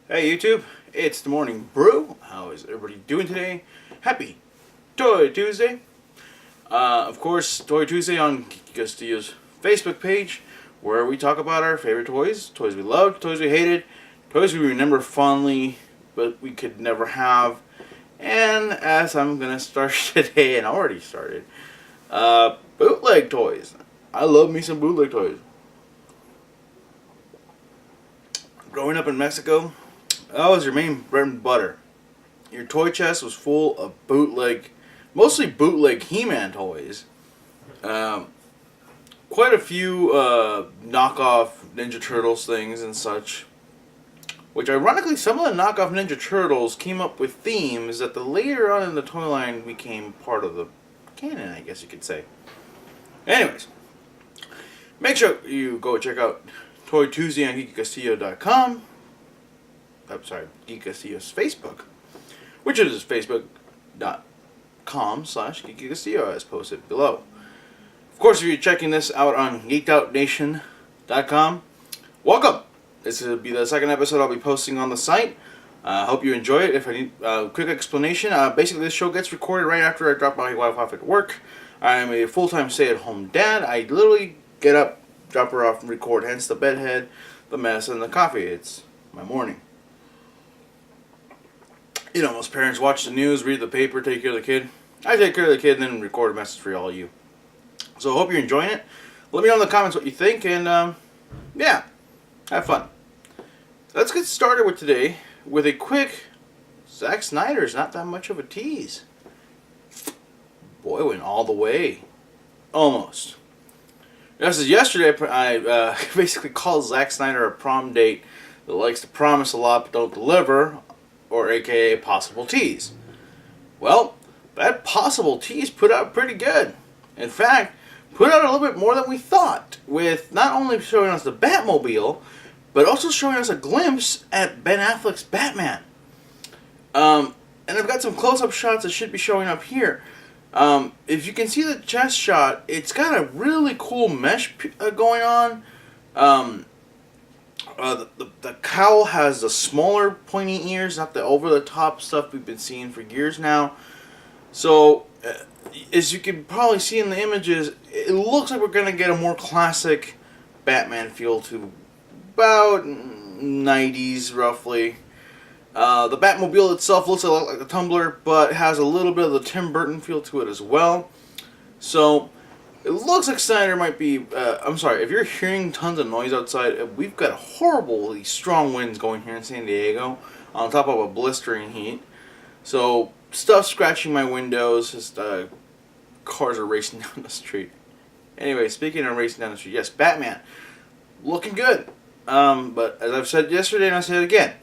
Hey YouTube, it's the Morning Brew. How is everybody doing today? Happy Toy Tuesday. Of course, Toy Tuesday on Castillo's Facebook page, where we talk about our favorite toys, toys we loved, toys we hated, toys we remember fondly, but we could never have. And as I'm going to start today, and already started, bootleg toys. I love me some bootleg toys. Growing up in Mexico, that was your main bread and butter. Your toy chest was full of bootleg, mostly bootleg He-Man toys. Quite a few knockoff Ninja Turtles things and such. Which ironically, some of the knockoff Ninja Turtles came up with themes that later on in the toy line became part of the canon, I guess you could say. Anyways, make sure you go check out Toy Tuesday on GeekyCastillo.com. I'm sorry, Geeky Castillo's Facebook, which is facebook.com/Geeky Castillo as posted below. Of course, if you're checking this out on geekedoutnation.com, welcome. This will be the second episode I'll be posting on the site. I hope you enjoy it. If I need a quick explanation, basically this show gets recorded right after I drop my wife off at work. I'm a full-time stay-at-home dad. I literally get up, drop her off, and record, hence the bedhead, the mess, and the coffee. It's my morning. You know, most parents watch the news, read the paper, take care of the kid. I take care of the kid and then record a message for all you. So I hope you're enjoying it. Let me know in the comments what you think, and yeah, have fun. Let's get started with today with a quick Zack Snyder's not that much of a tease. Boy, went all the way. Almost. Just as yesterday, I basically called Zack Snyder a prom date that likes to promise a lot but don't deliver, or aka possible tease. Well, that possible tease put out pretty good. In fact, put out a little bit more than we thought, with not only showing us the Batmobile, but also showing us a glimpse at Ben Affleck's Batman. And I've got some close-up shots that should be showing up here. If you can see the chest shot, it's got a really cool mesh going on. The cowl has the smaller pointy ears, not the over-the-top stuff we've been seeing for years now. So, as you can probably see in the images, it looks like we're going to get a more classic Batman feel to about 90s, roughly. The Batmobile itself looks a lot like a Tumbler, but has a little bit of the Tim Burton feel to it as well. So, it looks like Snyder might be, I'm sorry, if you're hearing tons of noise outside, we've got horribly strong winds going here in San Diego, on top of a blistering heat. So, stuff scratching my windows, just cars are racing down the street. Anyway, speaking of racing down the street, yes, Batman, looking good. But as I've said yesterday and I say it again,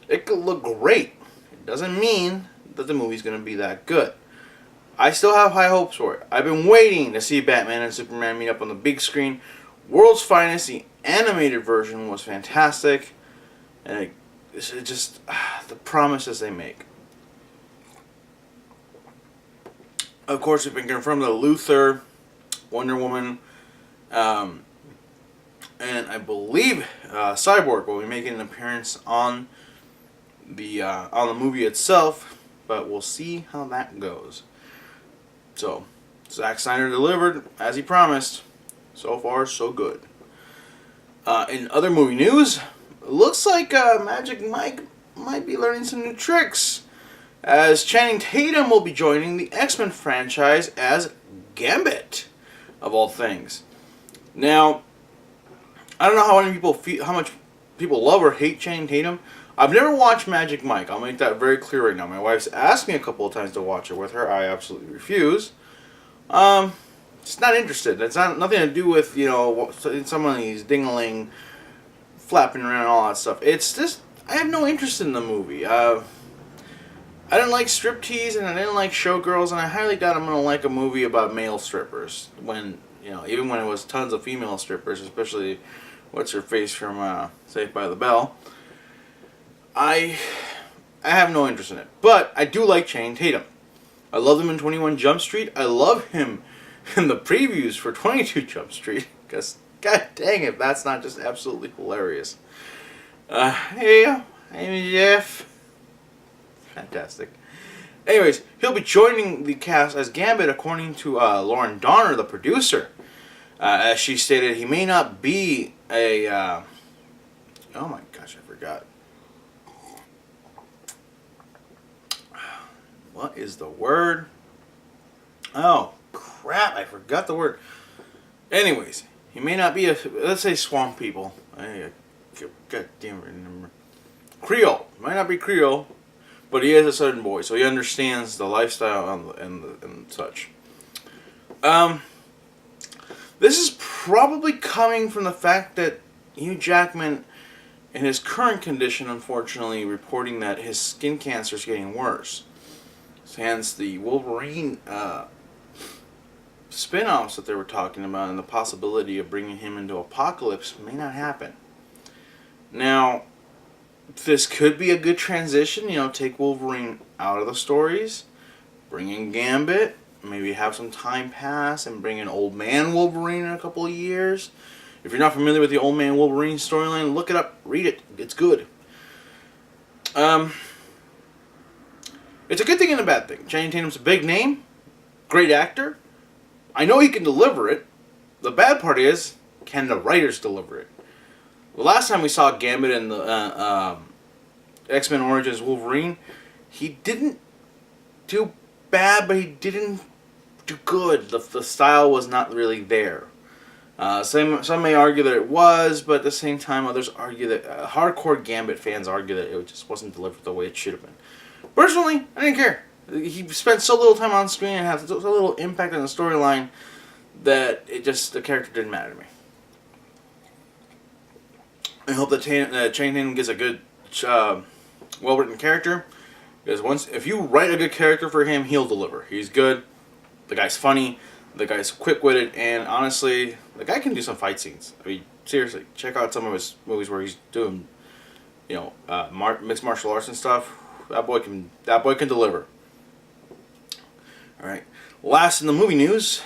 it could look great. It doesn't mean that the movie's going to be that good. I still have high hopes for it. I've been waiting to see Batman and Superman meet up on the big screen. World's Finest, the animated version, was fantastic. And it just, the promises they make. Of course, we've been confirmed that Luthor, Wonder Woman, and I believe Cyborg will be making an appearance on the movie itself, but we'll see how that goes. So, Zack Snyder delivered as he promised. So far, so good. In other movie news, it looks like Magic Mike might be learning some new tricks, as Channing Tatum will be joining the X-Men franchise as Gambit, of all things. Now, I don't know how many people feel, how much people love or hate Channing Tatum. I've never watched Magic Mike. I'll make that very clear right now. My wife's asked me a couple of times to watch it with her. I absolutely refuse. Just not interested. It's not nothing to do with, you know, some of these dingling flapping around and all that stuff. It's just I have no interest in the movie. I didn't like striptease and I didn't like showgirls, and I highly doubt I'm gonna like a movie about male strippers. When even when it was tons of female strippers, especially what's her face from Saved by the Bell. I have no interest in it. But I do like Channing Tatum. I love him in 21 Jump Street. I love him in the previews for 22 Jump Street. Because, god dang it, that's not just absolutely hilarious. Hey, Hey, Jeff. Fantastic. Anyways, he'll be joining the cast as Gambit, according to Lauren Donner, the producer. As she stated, he may not be a... oh my gosh, I forgot. What is the word? Oh, crap, I forgot the word. Anyways, he may not be a... let's say swamp people. God damn it, remember. Creole. Might not be Creole, but he is a Southern boy, so he understands the lifestyle and such. This is probably coming from the fact that Hugh Jackman, in his current condition, unfortunately, reporting that his skin cancer is getting worse. Hence the Wolverine spin-offs that they were talking about and the possibility of bringing him into Apocalypse may not happen. Now, this could be a good transition, take Wolverine out of the stories, bring in Gambit, maybe have some time pass and bring in Old Man Wolverine in a couple of years. If you're not familiar with the Old Man Wolverine storyline, look it up, read it, it's good. It's a good thing and a bad thing. Channing Tatum's a big name, great actor. I know he can deliver it. The bad part is, can the writers deliver it? The last time we saw Gambit in the X-Men Origins Wolverine, he didn't do bad, but he didn't do good. The style was not really there. Some may argue that it was, but at the same time, others argue that hardcore Gambit fans argue that it just wasn't delivered the way it should have been. Personally, I didn't care. He spent so little time on screen and had so little impact on the storyline that the character didn't matter to me. I hope that Channing Tatum gets a good, well-written character. Because if you write a good character for him, he'll deliver. He's good. The guy's funny. The guy's quick-witted. And honestly, the guy can do some fight scenes. I mean, seriously, check out some of his movies where he's doing, mixed martial arts and stuff. That boy can deliver. All right. Last in the movie news,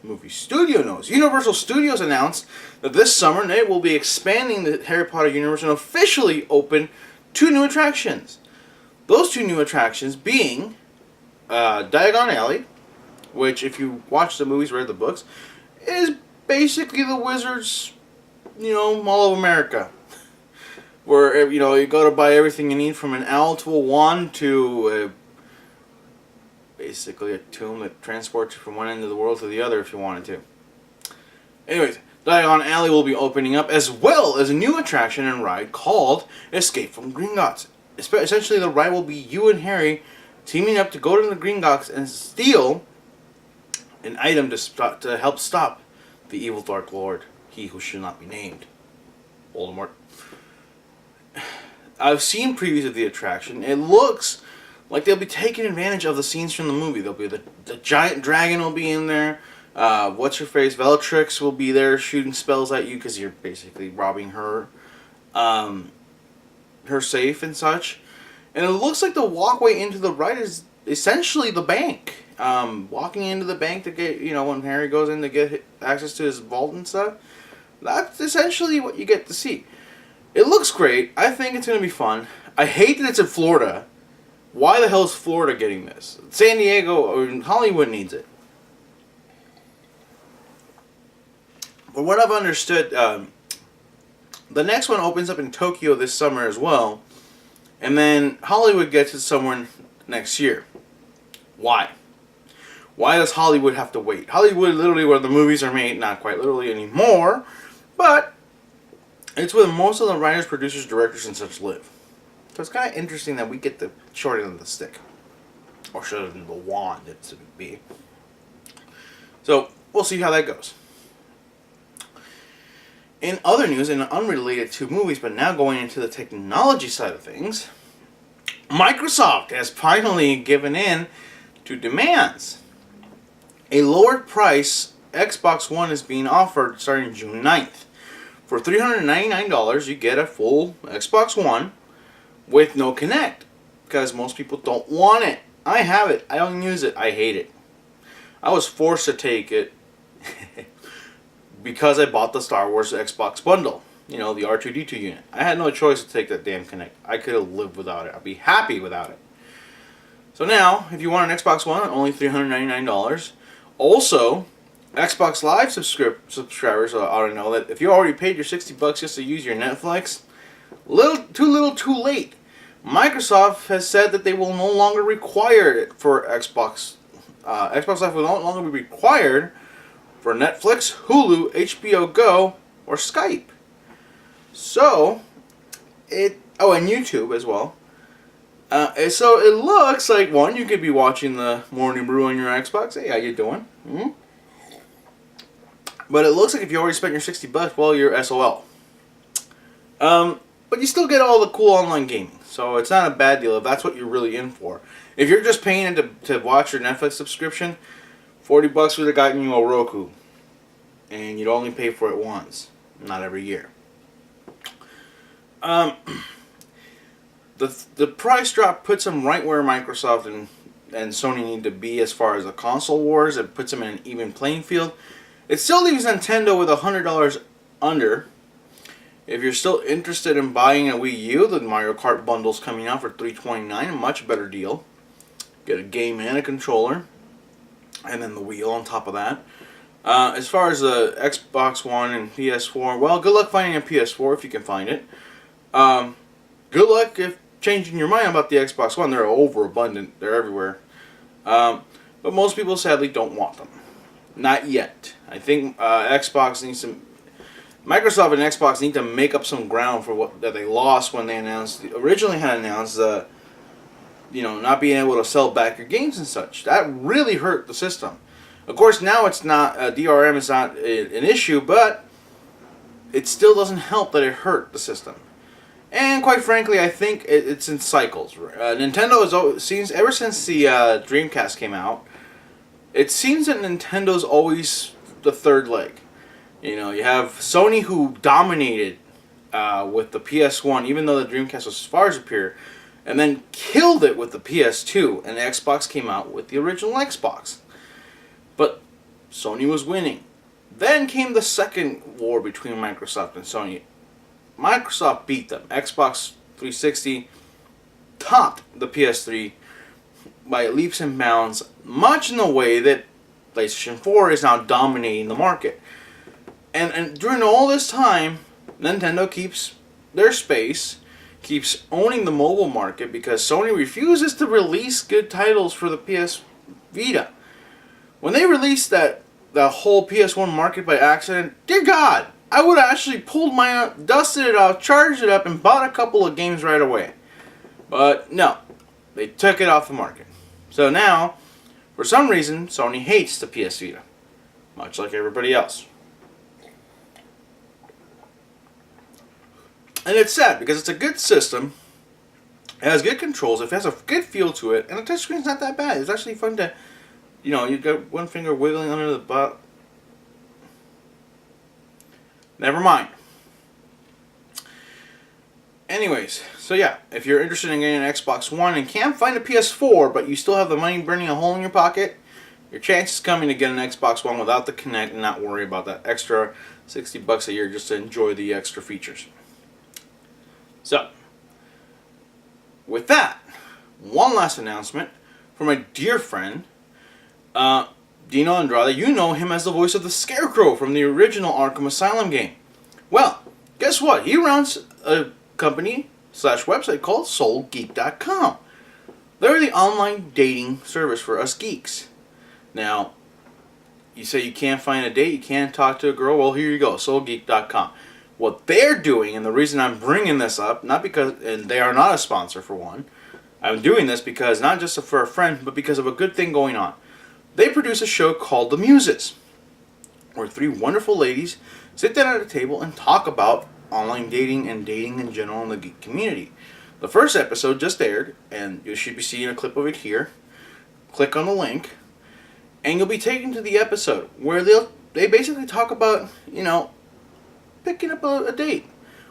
movie studio news. Universal Studios announced that this summer they will be expanding the Harry Potter universe and officially open 2 new attractions. Those 2 new attractions being Diagon Alley, which if you watch the movies, read the books, is basically the Wizards, Mall of America. Where, you go to buy everything you need from an owl to a wand to basically a tomb that transports you from one end of the world to the other if you wanted to. Anyways, Diagon Alley will be opening up as well as a new attraction and ride called Escape from Gringotts. Essentially, the ride will be you and Harry teaming up to go to the Gringotts and steal an item to help stop the evil Dark Lord, he who should not be named, Voldemort. I've seen previews of the attraction. It looks like they'll be taking advantage of the scenes from the movie. There'll be the giant dragon will be in there. What's-her-face? Bellatrix will be there shooting spells at you because you're basically robbing her safe and such. And it looks like the walkway into the ride is essentially the bank. Walking into the bank to get, when Harry goes in to get access to his vault and stuff. That's essentially what you get to see. It looks great. I think it's going to be fun. I hate that it's in Florida. Why the hell is Florida getting this? San Diego or Hollywood needs it. But what I've understood, the next one opens up in Tokyo this summer as well. And then Hollywood gets it somewhere next year. Why? Why does Hollywood have to wait? Hollywood, literally where the movies are made, not quite literally anymore, but it's where most of the writers, producers, directors, and such live. So it's kind of interesting that we get the short end of the stick. Or short end of the wand, it should be. So, we'll see how that goes. In other news, and unrelated to movies, but now going into the technology side of things, Microsoft has finally given in to demands. A lowered price Xbox One is being offered starting June 9th. For $399, you get a full Xbox One with no Kinect, because most people don't want it. I have it. I don't use it. I hate it. I was forced to take it because I bought the Star Wars Xbox bundle. the R2D2 unit. I had no choice to take that damn Kinect. I could have lived without it. I'd be happy without it. So now, if you want an Xbox One, only $399. Also, Xbox Live subscribers ought to know that if you already paid your $60 just to use your Netflix, too little, too late. Microsoft has said that they will no longer require it for Xbox. Xbox Live will no longer be required for Netflix, Hulu, HBO Go, or Skype. So, and YouTube as well. So it looks like, one, you could be watching the Morning Brew on your Xbox. Hey, how you doing? Mm-hmm. But it looks like if you already spent your $60, well, you're SOL. But you still get all the cool online gaming. So it's not a bad deal if that's what you're really in for. If you're just paying to watch your Netflix subscription, $40 would have gotten you a Roku. And you'd only pay for it once, not every year. The price drop puts them right where Microsoft and Sony need to be as far as the console wars. It puts them in an even playing field. It still leaves Nintendo with $100 under. If you're still interested in buying a Wii U, the Mario Kart bundle's coming out for $329, a much better deal. Get a game and a controller, and then the wheel on top of that. As far as the Xbox One and PS4, well, good luck finding a PS4 if you can find it. Good luck if changing your mind about the Xbox One. They're overabundant. They're everywhere. But most people sadly don't want them. Not yet. I think Microsoft and Xbox need to make up some ground for what that they lost when they originally had announced not being able to sell back your games and such. That really hurt the system. Of course, now it's not DRM is not an issue, but it still doesn't help that it hurt the system. And quite frankly, I think it's in cycles. Nintendo seems ever since the Dreamcast came out, it seems that Nintendo's always the third leg. You have Sony, who dominated with the PS1, even though the Dreamcast was far superior, and then killed it with the PS2, and the Xbox came out with the original Xbox. But Sony was winning. Then came the second war between Microsoft and Sony. Microsoft beat them. Xbox 360 topped the PS3 by leaps and bounds, much in the way that PlayStation 4 is now dominating the market. And during all this time, Nintendo keeps their space, keeps owning the mobile market because Sony refuses to release good titles for the PS Vita. When they released that whole PS1 market by accident, dear God, I would have actually dusted it off, charged it up, and bought a couple of games right away. But no, they took it off the market. So now, for some reason, Sony hates the PS Vita, much like everybody else. And it's sad because it's a good system. It has good controls. It has a good feel to it. And the touchscreen's not that bad. It's actually fun to, you got one finger wiggling under the butt. Never mind. Anyways, so yeah, if you're interested in getting an Xbox One and can't find a PS4, but you still have the money burning a hole in your pocket, your chance is coming to get an Xbox One without the Kinect and not worry about that extra $60 a year just to enjoy the extra features. So, with that, one last announcement from my dear friend, Dino Andrade. You know him as the voice of the Scarecrow from the original Arkham Asylum game. Well, guess what? He runs a company/website called SoulGeek.com. They're the online dating service for us geeks. Now, you say you can't find a date, you can't talk to a girl, well, here you go, SoulGeek.com. What they're doing, and the reason I'm bringing this up, and they are not a sponsor for one, I'm doing this because, not just for a friend, but because of a good thing going on. They produce a show called The Muses, where three wonderful ladies sit down at a table and talk about online dating and dating in general in the geek community. The first episode just aired, and you should be seeing a clip of it here. Click on the link, and you'll be taken to the episode where they basically talk about, picking up a date.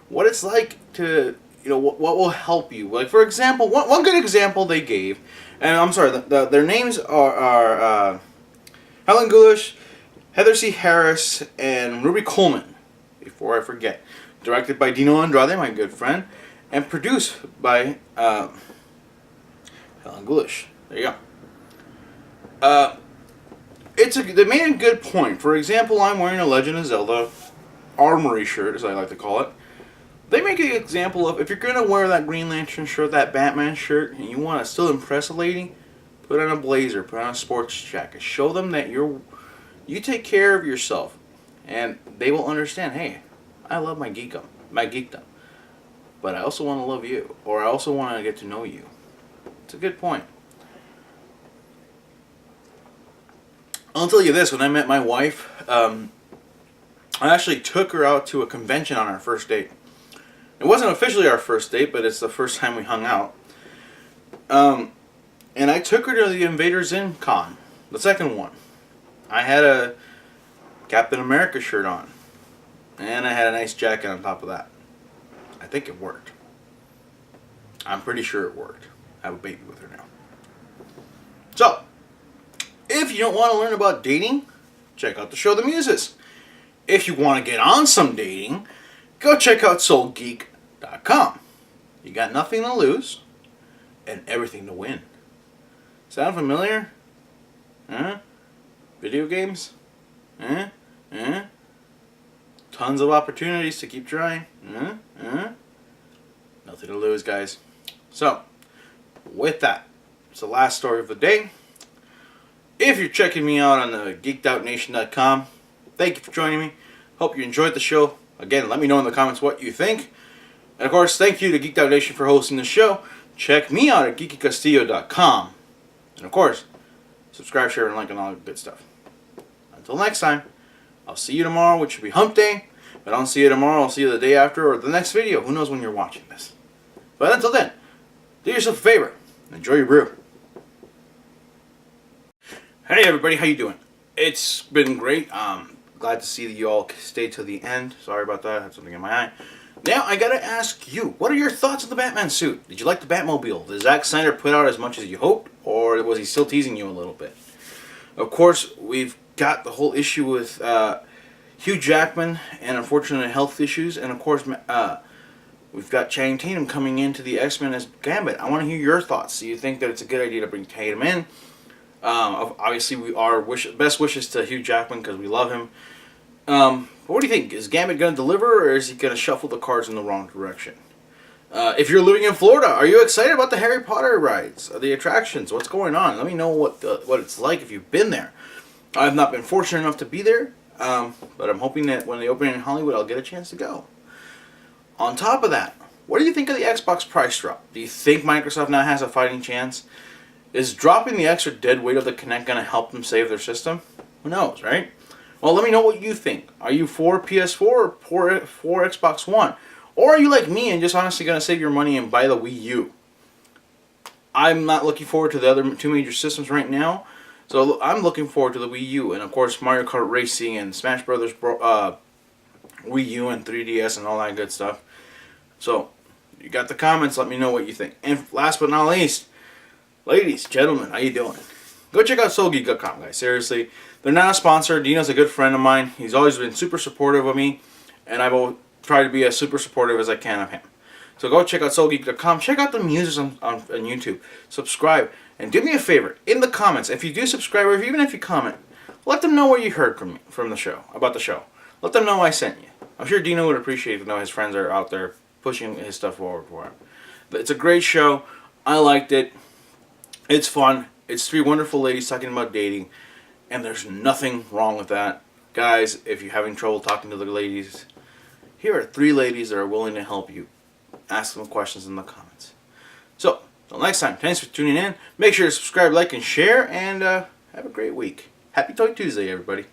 What it's like to, what will help you. Like, for example, one good example they gave, and I'm sorry, their names are Helen Goulash, Heather C. Harris, and Ruby Coleman, before I forget. directed by Dino Andrade, my good friend, and produced by Helen Glish. There you go. They made a good point. For example, I'm wearing a Legend of Zelda armory shirt, as I like to call it. They make an example of, if you're going to wear that Green Lantern shirt, that Batman shirt, and you want to still impress a lady, put on a blazer, put on a sports jacket. Show them that you take care of yourself. And they will understand, hey, I love my geekdom. But I also want to love you. Or I also want to get to know you. It's a good point. I'll tell you this, when I met my wife, I actually took her out to a convention on our first date. It wasn't officially our first date, but it's the first time we hung out. And I took her to the Invader Zim Con, the second one. I had a Captain America shirt on. And I had a nice jacket on top of that. I think it worked. I'm pretty sure it worked. I have a baby with her now. So, if you don't want to learn about dating, check out the show The Muses. If you want to get on some dating, go check out SoulGeek.com. You got nothing to lose and everything to win. Sound familiar? Huh? Video games? Huh? Huh? Tons of opportunities to keep trying. Huh? Huh? Nothing to lose, guys. So, with that, it's the last story of the day. If you're checking me out on the geekedoutnation.com, thank you for joining me. Hope you enjoyed the show. Again, let me know in the comments what you think. And of course, thank you to Geeked Out Nation for hosting the show. Check me out at geekycastillo.com. And of course, subscribe, share, and like, and all that good stuff. Until next time, I'll see you tomorrow, which will be hump day. If I don't see you tomorrow, I'll see you the day after or the next video. Who knows when you're watching this. But until then, do yourself a favor. Enjoy your brew. Hey everybody, how you doing? It's been great. Glad to see that you all stayed to the end. Sorry about that, I had something in my eye. Now I gotta ask you, what are your thoughts on the Batman suit? Did you like the Batmobile? Did Zack Snyder put out as much as you hoped, or was he still teasing you a little bit? Of course, we've got the whole issue with Hugh Jackman and unfortunate health issues, and of course we've got Channing Tatum coming into the X-Men as Gambit. I want to hear your thoughts. Do you think that it's a good idea to bring Tatum in? Obviously, best wishes to Hugh Jackman because we love him. But what do you think? Is Gambit going to deliver, or is he going to shuffle the cards in the wrong direction? If you're living in Florida, are you excited about the Harry Potter rides, the attractions? What's going on? Let me know what it's like if you've been there. I've not been fortunate enough to be there, but I'm hoping that when they open in Hollywood, I'll get a chance to go. On top of that, what do you think of the Xbox price drop? Do you think Microsoft now has a fighting chance? Is dropping the extra dead weight of the Kinect going to help them save their system? Who knows, right? Well, let me know what you think. Are you for PS4 or for Xbox One? Or are you like me and just honestly going to save your money and buy the Wii U? I'm not looking forward to the other two major systems right now. So I'm looking forward to the Wii U. And of course, Mario Kart Racing and Smash Brothers Wii U and 3DS and all that good stuff. So, you got the comments. Let me know what you think. And last but not least, ladies, gentlemen, how you doing? Go check out SoulGeek.com, guys. Seriously, they're not a sponsor. Dino's a good friend of mine. He's always been super supportive of me, and I've tried to be as super supportive as I can of him. So go check out SoulGeek.com. Check out the Muses on YouTube. Subscribe, and do me a favor in the comments. If you do subscribe, or even if you comment, let them know what you heard from the show about the show. Let them know I sent you. I'm sure Dino would appreciate it to know his friends are out there pushing his stuff forward for him. But it's a great show. I liked it. It's fun. It's three wonderful ladies talking about dating, and there's nothing wrong with that. Guys, if you're having trouble talking to the ladies, here are three ladies that are willing to help you. Ask them questions in the comments. So, until next time, thanks for tuning in. Make sure to subscribe, like, and share, and have a great week. Happy Toy Tuesday, everybody.